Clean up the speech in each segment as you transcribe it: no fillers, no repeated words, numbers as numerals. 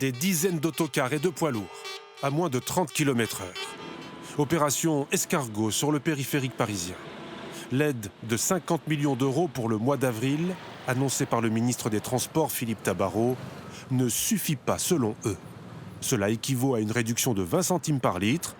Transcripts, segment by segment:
Des dizaines d'autocars et de poids lourds, à moins de 30 km/h. Opération escargot sur le périphérique parisien. L'aide de 50 millions d'euros pour le mois d'avril, annoncée par le ministre des Transports Philippe Tabarot, ne suffit pas selon eux. Cela équivaut à une réduction de 20 centimes par litre,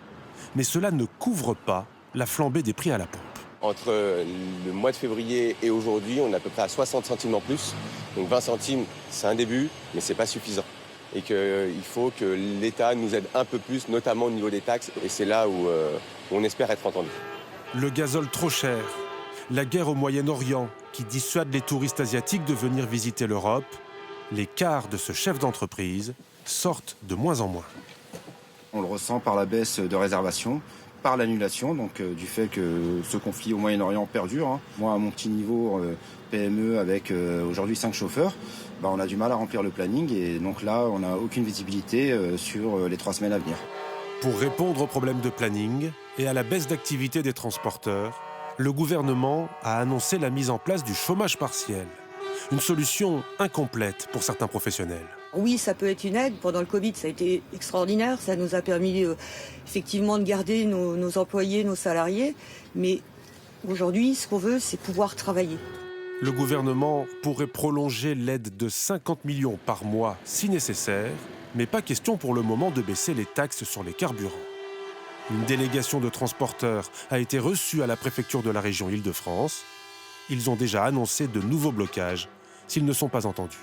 mais cela ne couvre pas la flambée des prix à la pompe. Entre le mois de février et aujourd'hui, on est à peu près à 60 centimes en plus. Donc 20 centimes, c'est un début, mais ce n'est pas suffisant. Et qu'il faut que l'État nous aide un peu plus, notamment au niveau des taxes. Et c'est là où on espère être entendu. Le gazole trop cher, la guerre au Moyen-Orient qui dissuade les touristes asiatiques de venir visiter l'Europe, les quarts de ce chef d'entreprise sortent de moins en moins. On le ressent par la baisse de réservation, par l'annulation, donc du fait que ce conflit au Moyen-Orient perdure. Moi, à mon petit niveau PME avec aujourd'hui 5 chauffeurs, on a du mal à remplir le planning et donc là, on n'a aucune visibilité sur les 3 semaines à venir. Pour répondre aux problèmes de planning et à la baisse d'activité des transporteurs, le gouvernement a annoncé la mise en place du chômage partiel. Une solution incomplète pour certains professionnels. Oui, ça peut être une aide. Pendant le Covid, ça a été extraordinaire. Ça nous a permis effectivement de garder nos employés, nos salariés. Mais aujourd'hui, ce qu'on veut, c'est pouvoir travailler. Le gouvernement pourrait prolonger l'aide de 50 millions par mois si nécessaire, mais pas question pour le moment de baisser les taxes sur les carburants. Une délégation de transporteurs a été reçue à la préfecture de la région Île-de-France. Ils ont déjà annoncé de nouveaux blocages s'ils ne sont pas entendus.